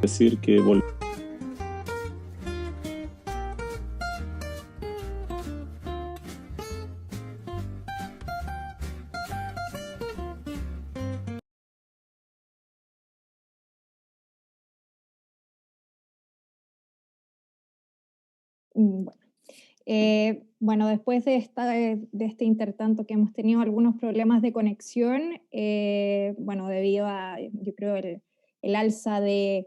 decir que Bueno, bueno, después de este intertanto que hemos tenido algunos problemas de conexión, bueno, debido a, yo creo, el alza de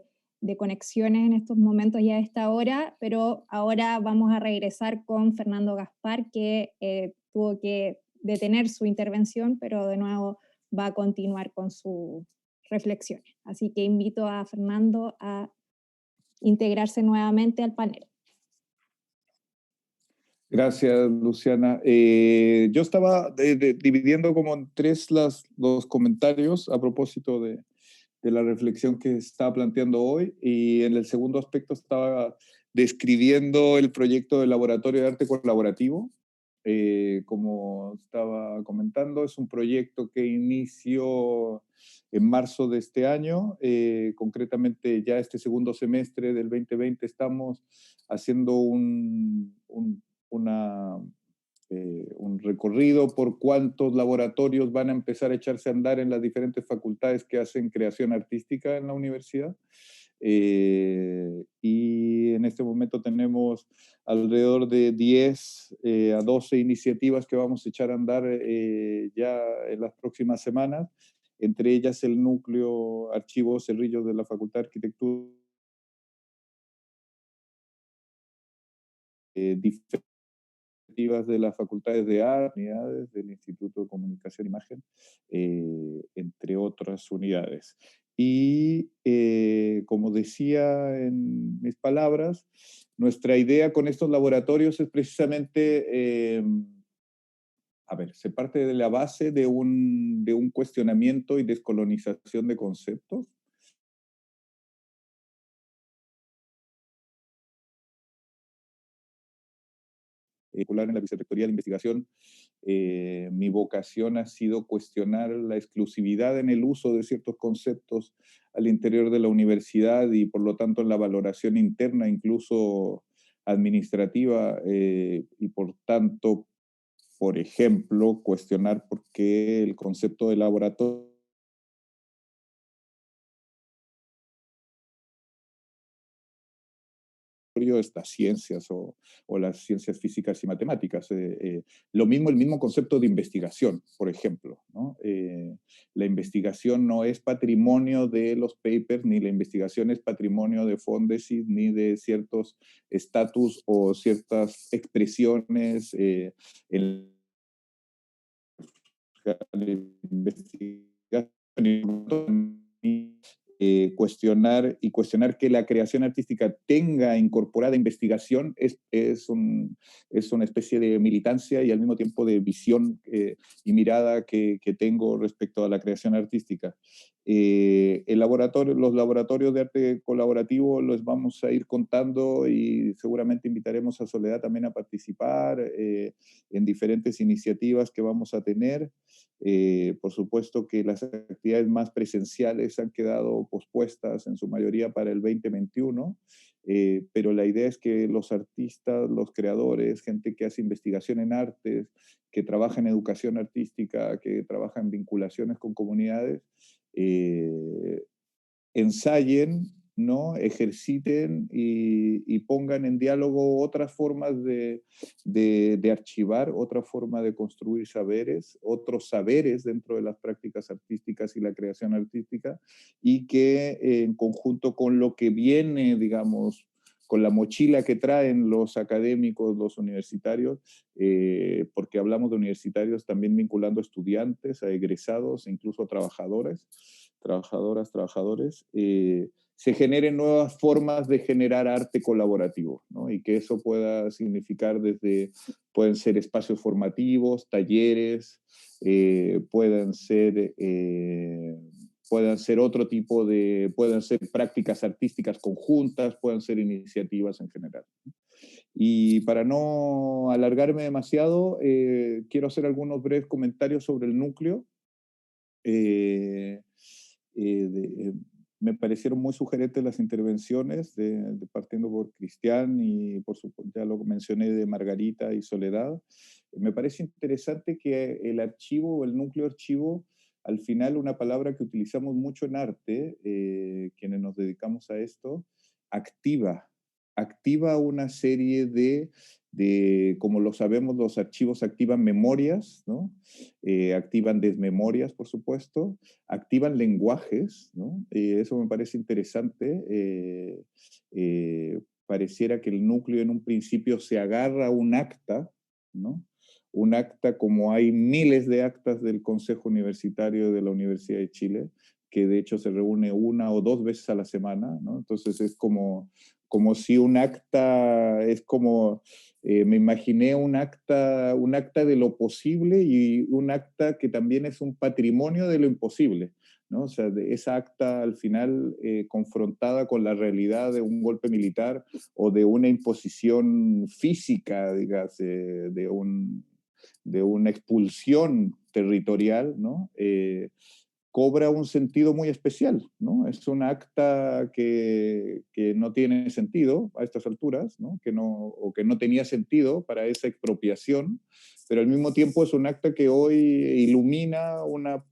conexiones en estos momentos y a esta hora, pero ahora vamos a regresar con Fernando Gaspar, que tuvo que detener su intervención, pero de nuevo va a continuar con sus reflexiones. Así que invito a Fernando a integrarse nuevamente al panel. Gracias, Luciana. Yo estaba dividiendo como en tres los comentarios a propósito de la reflexión que estaba planteando hoy, y en el segundo aspecto estaba describiendo el proyecto del Laboratorio de Arte Colaborativo. Como estaba comentando, es un proyecto que inició en marzo de este año. Concretamente, ya este segundo semestre del 2020 estamos haciendo un recorrido por cuántos laboratorios van a empezar a echarse a andar en las diferentes facultades que hacen creación artística en la universidad. Y en este momento tenemos alrededor de 10 a 12 iniciativas que vamos a echar a andar ya en las próximas semanas, entre ellas el núcleo Archivo Cerrillos de la Facultad de Arquitectura, de las facultades de arte, unidades del Instituto de Comunicación e Imagen, entre otras unidades. Y como decía en mis palabras, nuestra idea con estos laboratorios es precisamente, se parte de la base de un cuestionamiento y descolonización de conceptos, en la Vicerrectoría de Investigación. Mi vocación ha sido cuestionar la exclusividad en el uso de ciertos conceptos al interior de la universidad y por lo tanto en la valoración interna, incluso administrativa, y por tanto, por ejemplo, cuestionar por qué el concepto de laboratorio estas ciencias o las ciencias físicas y matemáticas. Lo mismo, el mismo concepto de investigación, por ejemplo, ¿no? La investigación no es patrimonio de los papers, ni la investigación es patrimonio de Fondesit, ni de ciertos estatus o ciertas expresiones en la investigación. Cuestionar que la creación artística tenga incorporada investigación es una especie de militancia y al mismo tiempo de visión y mirada que tengo respecto a la creación artística. Los laboratorios de arte colaborativo los vamos a ir contando y seguramente invitaremos a Soledad también a participar en diferentes iniciativas que vamos a tener. Por supuesto que las actividades más presenciales han quedado pospuestas en su mayoría para el 2021, pero la idea es que los artistas, los creadores, gente que hace investigación en artes, que trabaja en educación artística, que trabaja en vinculaciones con comunidades, ensayen, ¿no? Ejerciten y pongan en diálogo otras formas de archivar, otra forma de construir saberes, otros saberes dentro de las prácticas artísticas y la creación artística, y que en conjunto con lo que viene, digamos, con la mochila que traen los académicos, los universitarios, porque hablamos de universitarios también vinculando a estudiantes, a egresados, incluso a trabajadores, se generen nuevas formas de generar arte colaborativo, ¿no? Y que eso pueda significar pueden ser espacios formativos, talleres, puedan ser otro tipo puedan ser prácticas artísticas conjuntas, puedan ser iniciativas en general. Y para no alargarme demasiado, quiero hacer algunos breves comentarios sobre el núcleo. me parecieron muy sugerentes las intervenciones, partiendo por Cristian y por supuesto, ya lo mencioné, de Margarita y Soledad. Me parece interesante que el archivo o el núcleo archivo, al final una palabra que utilizamos mucho en arte, quienes nos dedicamos a esto, activa, activa una serie como lo sabemos, los archivos activan memorias, ¿no? Activan desmemorias, por supuesto, activan lenguajes, ¿no? Eso me parece interesante. Pareciera que el núcleo en un principio se agarra a un acta, ¿no? Un acta, como hay miles de actas del Consejo Universitario de la Universidad de Chile, que de hecho se reúne una o dos veces a la semana, ¿no? Entonces es como si un acta, es como, me imaginé un acta de lo posible y un acta que también es un patrimonio de lo imposible, ¿no? O sea, esa acta al final confrontada con la realidad de un golpe militar o de una imposición física, digamos, de una expulsión territorial, ¿no? Cobra un sentido muy especial, ¿no? Es un acta que no tiene sentido a estas alturas, ¿no? O que no tenía sentido para esa expropiación, pero al mismo tiempo es un acta que hoy ilumina una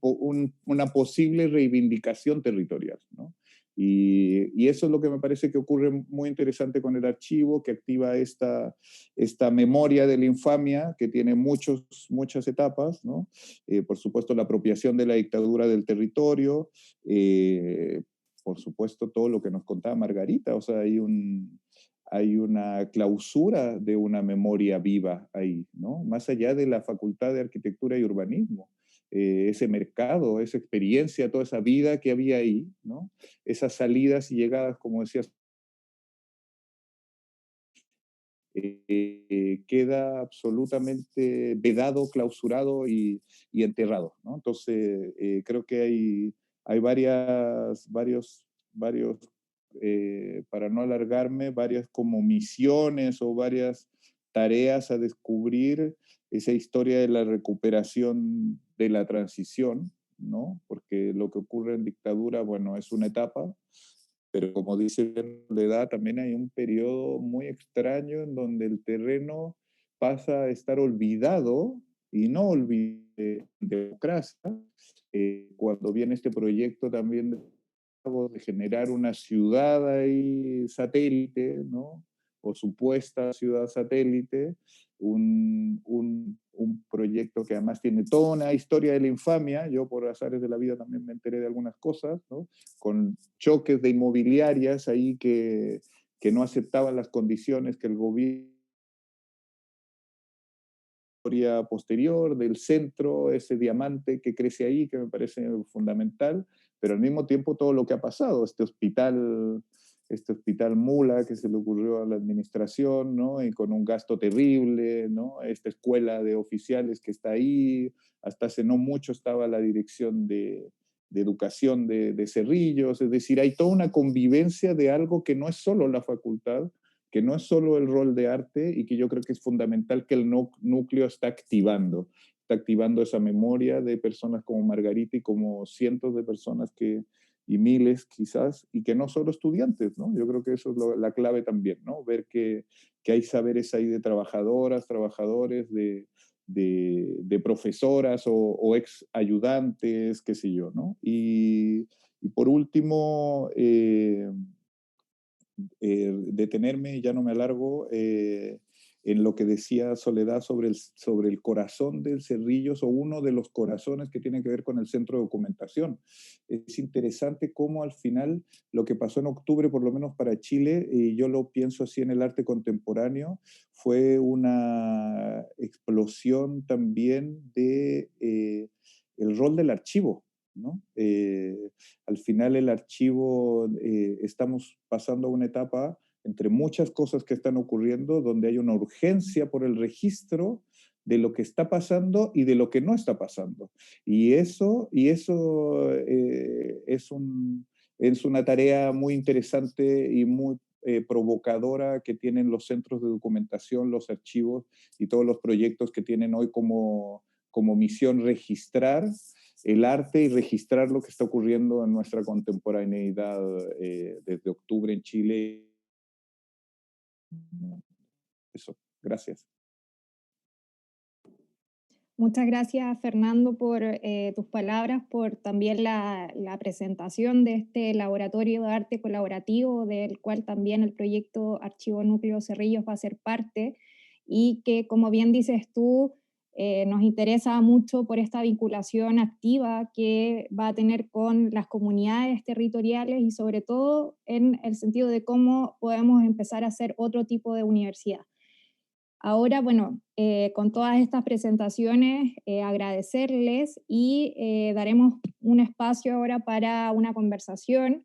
posible reivindicación territorial, ¿no? Y eso es lo que me parece que ocurre muy interesante con el archivo, que activa esta memoria de la infamia, que tiene muchas etapas, ¿no? Por supuesto, la apropiación de la dictadura del territorio, por supuesto, todo lo que nos contaba Margarita, o sea, hay una clausura de una memoria viva ahí, ¿no? Más allá de la Facultad de Arquitectura y Urbanismo. Ese mercado, esa experiencia, toda esa vida que había ahí, ¿no? Esas salidas y llegadas, como decías, queda absolutamente vedado, clausurado y enterrado, ¿no? Entonces, creo que hay varios, para no alargarme, varias como misiones o varias tareas a descubrir esa historia de la recuperación de la transición, ¿no? Porque lo que ocurre en dictadura, bueno, es una etapa, pero como dice Soledad, también hay un periodo muy extraño en donde el terreno pasa a estar olvidado y no olvide democracia. Cuando viene este proyecto también de generar una ciudad ahí satélite, ¿no? O supuesta ciudad satélite, un proyecto que además tiene toda una historia de la infamia. Yo por azares de la vida también me enteré de algunas cosas, ¿no? Con choques de inmobiliarias ahí que no aceptaban las condiciones que el gobierno posterior del centro, ese diamante que crece ahí, que me parece fundamental, pero al mismo tiempo todo lo que ha pasado, este hospital Mula que se le ocurrió a la administración, ¿no? Y con un gasto terrible, ¿no? Esta escuela de oficiales que está ahí, hasta hace no mucho estaba la dirección de educación de Cerrillos, es decir, hay toda una convivencia de algo que no es solo la facultad, que no es solo el rol de arte y que yo creo que es fundamental que el núcleo está activando esa memoria de personas como Margarita y como cientos de personas y miles quizás, y que no solo estudiantes, ¿no? Yo creo que eso es la clave también, ¿no? Ver que hay saberes ahí de trabajadoras, trabajadores, de profesoras o ex ayudantes, qué sé yo, ¿no? Y por último, detenerme, ya no me alargo, en lo que decía Soledad sobre el corazón del Cerrillos o uno de los corazones que tiene que ver con el centro de documentación. Es interesante cómo al final lo que pasó en octubre, por lo menos para Chile, y yo lo pienso así en el arte contemporáneo, fue una explosión también de el rol del archivo, ¿no? Al final el archivo, estamos pasando a una etapa entre muchas cosas que están ocurriendo, donde hay una urgencia por el registro de lo que está pasando y de lo que no está pasando. Y eso es una tarea muy interesante y muy provocadora que tienen los centros de documentación, los archivos y todos los proyectos que tienen hoy como misión registrar el arte y registrar lo que está ocurriendo en nuestra contemporaneidad desde octubre en Chile. Eso, gracias. Muchas gracias, Fernando, por tus palabras, por también la presentación de este laboratorio de arte colaborativo, del cual también el proyecto Archivo Núcleo Cerrillos va a ser parte, y que, como bien dices tú, nos interesa mucho por esta vinculación activa que va a tener con las comunidades territoriales y sobre todo en el sentido de cómo podemos empezar a hacer otro tipo de universidad. Ahora, bueno, con todas estas presentaciones, agradecerles y daremos un espacio ahora para una conversación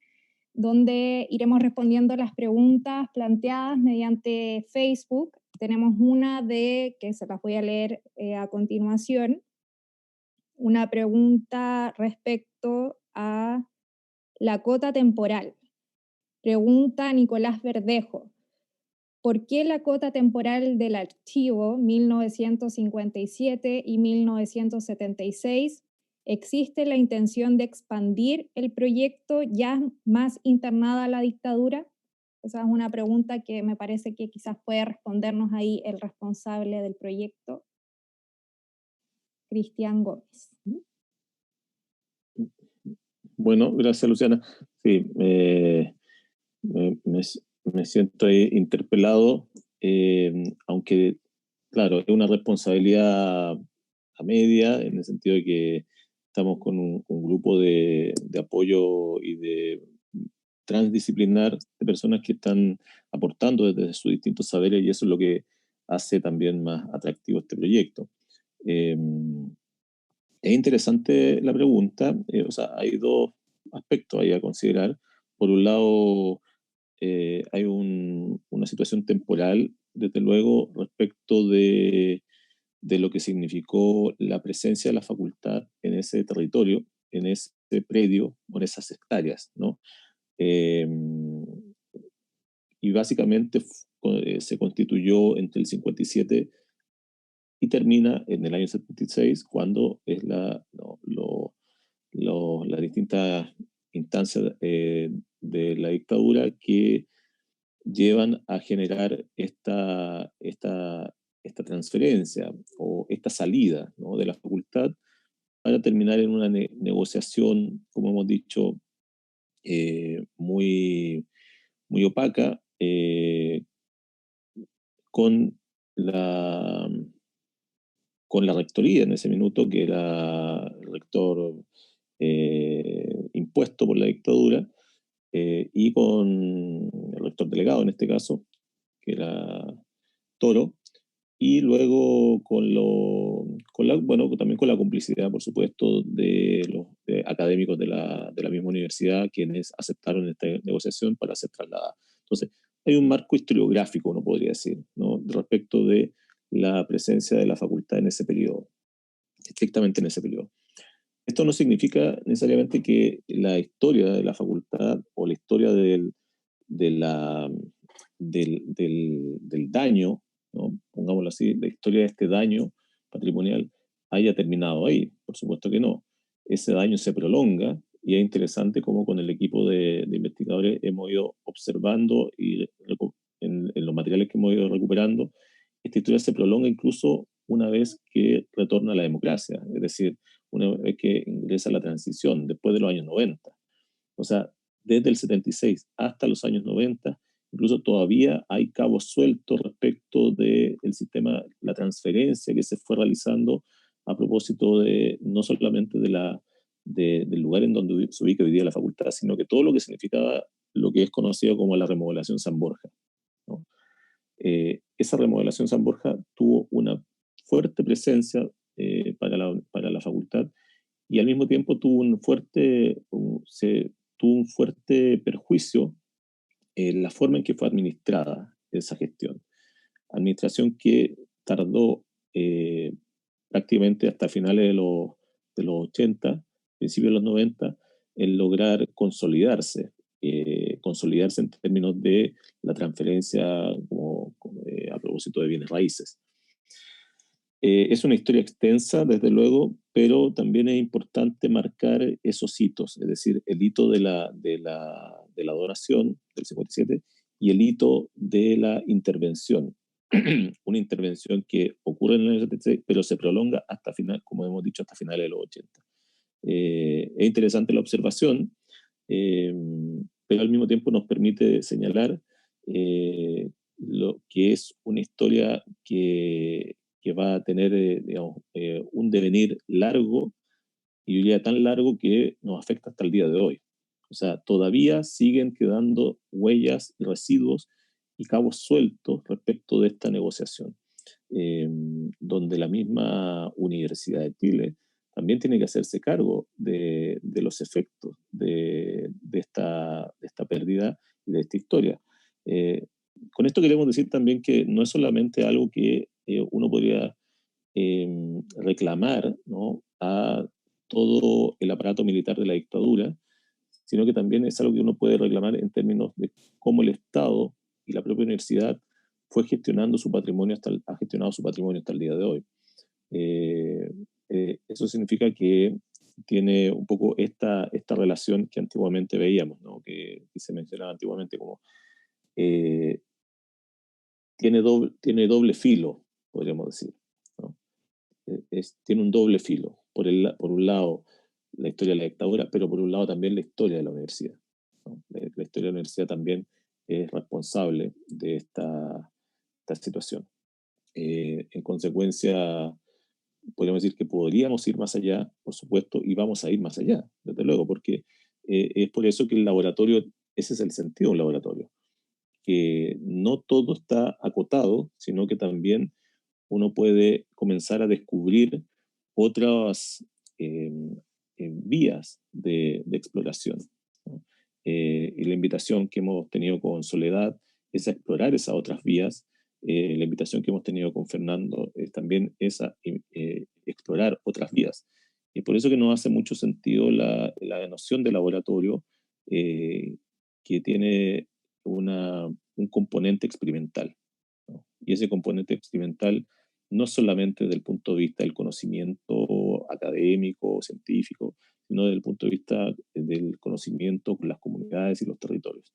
donde iremos respondiendo las preguntas planteadas mediante Facebook. Tenemos una que se las voy a leer a continuación, una pregunta respecto a la cota temporal. Pregunta Nicolás Verdejo. ¿Por qué la cota temporal del archivo 1957 y 1976? ¿Existe la intención de expandir el proyecto ya más internada la dictadura? Esa es una pregunta que me parece que quizás puede respondernos ahí el responsable del proyecto, Cristian Gómez. Bueno, gracias, Luciana. Sí, me siento ahí interpelado, aunque, claro, es una responsabilidad a media, en el sentido de que estamos con un grupo de apoyo y de transdisciplinar de personas que están aportando desde sus distintos saberes, y eso es lo que hace también más atractivo este proyecto. Es interesante la pregunta, o sea, hay dos aspectos ahí a considerar. Por un lado, hay una situación temporal, desde luego, respecto de lo que significó la presencia de la facultad en ese territorio, en ese predio, en esas hectáreas, ¿no? Y básicamente se constituyó entre el 57 y termina en el año 76, cuando es las distintas instancias de la dictadura que llevan a generar esta transferencia o esta salida, ¿no?, de la facultad, para terminar en una negociación, como hemos dicho, muy, muy opaca, con la, con la rectoría en ese minuto, que era el rector impuesto por la dictadura, y con el rector delegado en este caso, que era Toro, y luego bueno, también con la complicidad, por supuesto, de los académicos de la misma universidad, quienes aceptaron esta negociación para ser trasladada. Entonces, hay un marco historiográfico, uno podría decir, ¿no?, respecto de la presencia de la facultad en ese periodo, estrictamente en ese periodo. Esto no significa necesariamente que la historia de la facultad o la historia del daño, ¿no?, pongámoslo así, la historia de este daño patrimonial haya terminado ahí. Por supuesto que no. Ese daño se prolonga, y es interesante cómo con el equipo de investigadores hemos ido observando y en los materiales que hemos ido recuperando, esta historia se prolonga incluso una vez que retorna a la democracia, es decir, una vez que ingresa la transición, después de los años 90. O sea, desde el 76 hasta los años 90, incluso todavía hay cabos sueltos respecto del sistema, la transferencia que se fue realizando a propósito de no solamente del lugar en donde se ubica hoy día la facultad, sino que todo lo que significaba lo que es conocido como la remodelación San Borja, ¿no? Esa remodelación San Borja tuvo una fuerte presencia para la facultad, y al mismo tiempo tuvo un fuerte perjuicio en la forma en que fue administrada esa gestión. Administración que tardó prácticamente hasta finales de los 80, principios de los 90, en lograr consolidarse en términos de la transferencia a propósito de bienes raíces. Es una historia extensa, desde luego, pero también es importante marcar esos hitos, es decir, el hito de la donación del 57 y el hito de la intervención. Una intervención que ocurre en el año 76, pero se prolonga hasta final, como hemos dicho, hasta finales de los 80. Es interesante la observación, pero al mismo tiempo nos permite señalar lo que es una historia que va a tener digamos, un devenir largo, y yo diría tan largo que nos afecta hasta el día de hoy. O sea, todavía siguen quedando huellas y residuos y cabos sueltos respecto de esta negociación, donde la misma Universidad de Chile también tiene que hacerse cargo de los efectos de esta pérdida y de esta historia. Con esto queremos decir también que no es solamente algo que uno podría reclamar, ¿no?, a todo el aparato militar de la dictadura, sino que también es algo que uno puede reclamar en términos de cómo el Estado y la propia universidad fue gestionando su patrimonio ha gestionado su patrimonio hasta el día de hoy. Eso significa que tiene un poco esta relación que antiguamente veíamos, ¿no?, que se mencionaba antiguamente como tiene doble filo, podríamos decir, ¿no? Tiene un doble filo. Por un lado, la historia de la dictadura, pero por un lado también la historia de la universidad, ¿no? La historia de la universidad también es responsable de esta situación. En consecuencia, podríamos decir que podríamos ir más allá, por supuesto, y vamos a ir más allá, desde luego, porque es por eso que el laboratorio, ese es el sentido de un laboratorio, que no todo está acotado, sino que también uno puede comenzar a descubrir otras eh, vías de exploración, ¿no? Y la invitación que hemos tenido con Soledad es a explorar esas otras vías. La invitación que hemos tenido con Fernando es también esa, explorar otras vías. Y por eso que nos hace mucho sentido la noción de laboratorio, que tiene un componente experimental, ¿no? Y ese componente experimental no solamente desde el punto de vista del conocimiento académico o científico, sino desde el punto de vista del conocimiento con las comunidades y los territorios.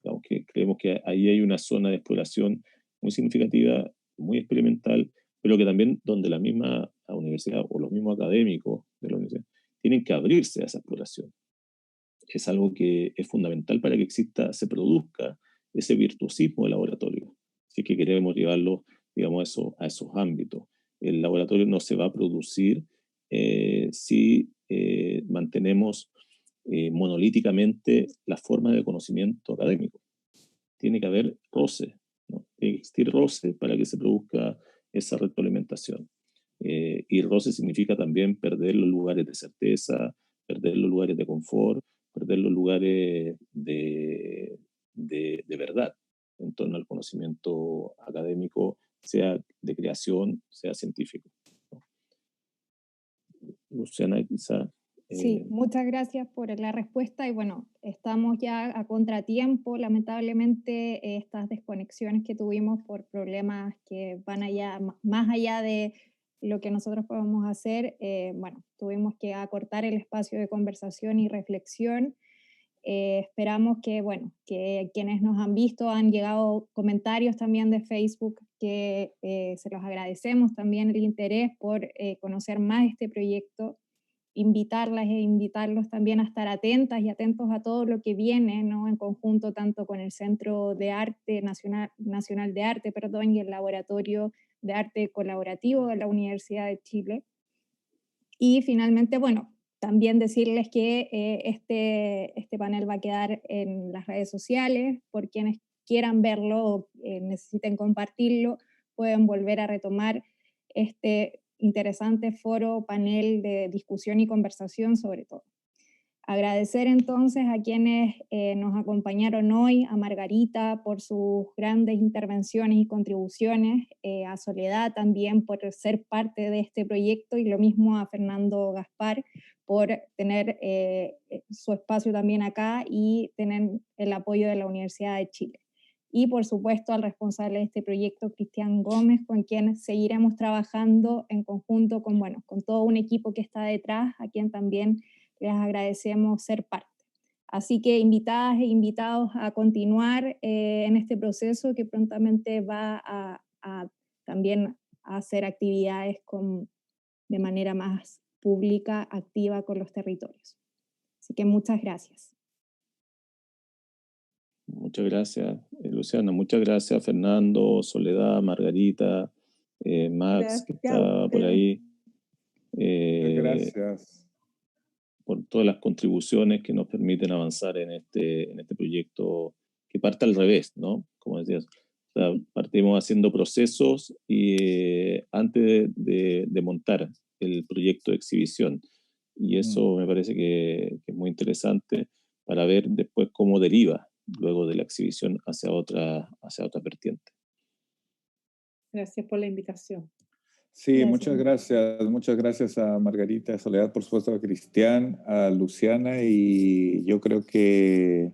Digamos que creemos que ahí hay una zona de exploración muy significativa, muy experimental, pero que también donde la misma universidad o los mismos académicos de la universidad tienen que abrirse a esa exploración. Es algo que es fundamental para que se produzca ese virtuosismo de laboratorio, si es que queremos llevarlo, digamos, a esos ámbitos. El laboratorio no se va a producir si mantenemos monolíticamente la forma de conocimiento académico. Tiene que haber roce, ¿no? Tiene que existir roce para que se produzca esa retroalimentación. Y roce significa también perder los lugares de certeza, perder los lugares de confort, perder los lugares de verdad en torno al conocimiento académico, sea de creación, sea científico, ¿no? Luciana, quizá. Sí, muchas gracias por la respuesta y bueno, estamos ya a contratiempo. Lamentablemente, estas desconexiones que tuvimos por problemas que van allá, más allá de lo que nosotros podemos hacer, bueno, tuvimos que acortar el espacio de conversación y reflexión. Esperamos que, bueno, que quienes nos han visto, han llegado comentarios también de Facebook que se los agradecemos también el interés por conocer más este proyecto, invitarlas e invitarlos también a estar atentas y atentos a todo lo que viene, ¿no?, en conjunto tanto con el Centro de Arte Nacional de Arte, perdón, y el Laboratorio de Arte Colaborativo de la Universidad de Chile. Y finalmente, bueno, también decirles que este panel va a quedar en las redes sociales, por quienes quieran verlo o necesiten compartirlo, pueden volver a retomar este interesante foro, panel de discusión y conversación sobre todo. Agradecer entonces a quienes nos acompañaron hoy, a Margarita por sus grandes intervenciones y contribuciones, a Soledad también por ser parte de este proyecto y lo mismo a Fernando Gaspar por tener su espacio también acá y tener el apoyo de la Universidad de Chile. y por supuesto al responsable de este proyecto, Cristian Gómez, con quien seguiremos trabajando en conjunto con, bueno, con todo un equipo que está detrás, a quien también les agradecemos ser parte. Así que invitadas e invitados a continuar en este proceso que prontamente va a también a hacer actividades de manera más pública, activa con los territorios. Así que muchas gracias. Muchas gracias, Luciana. Muchas gracias, Fernando, Soledad, Margarita, Max, que está por ahí. Gracias. Por todas las contribuciones que nos permiten avanzar en este proyecto que parte al revés, ¿no? Como decías, o sea, partimos haciendo procesos y antes de montar el proyecto de exhibición. Y eso me parece que es muy interesante para ver después cómo deriva luego de la exhibición hacia otra vertiente. Gracias por la invitación. Sí, Gracias. muchas gracias a Margarita, a Soledad, por supuesto, a Cristian, a Luciana, y yo creo que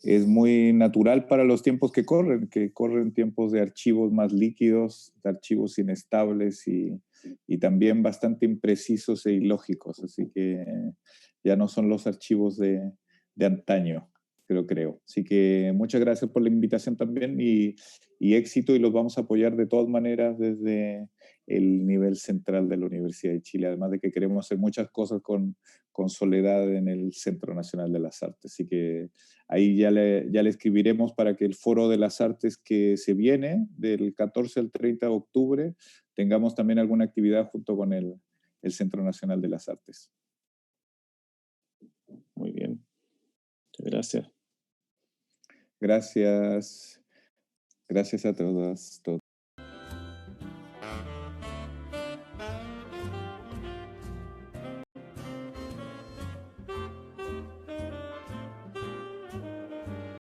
es muy natural para los tiempos que corren tiempos de archivos más líquidos, de archivos inestables y también bastante imprecisos e ilógicos, así que ya no son los archivos de antaño, creo. Así que muchas gracias por la invitación también y éxito, y los vamos a apoyar de todas maneras desde el nivel central de la Universidad de Chile, además de que queremos hacer muchas cosas con Soledad en el Centro Nacional de las Artes. Así que ahí ya le escribiremos para que el Foro de las Artes que se viene del 14 al 30 de octubre tengamos también alguna actividad junto con el Centro Nacional de las Artes. Muy bien. Muchas gracias. Gracias. Gracias a todas.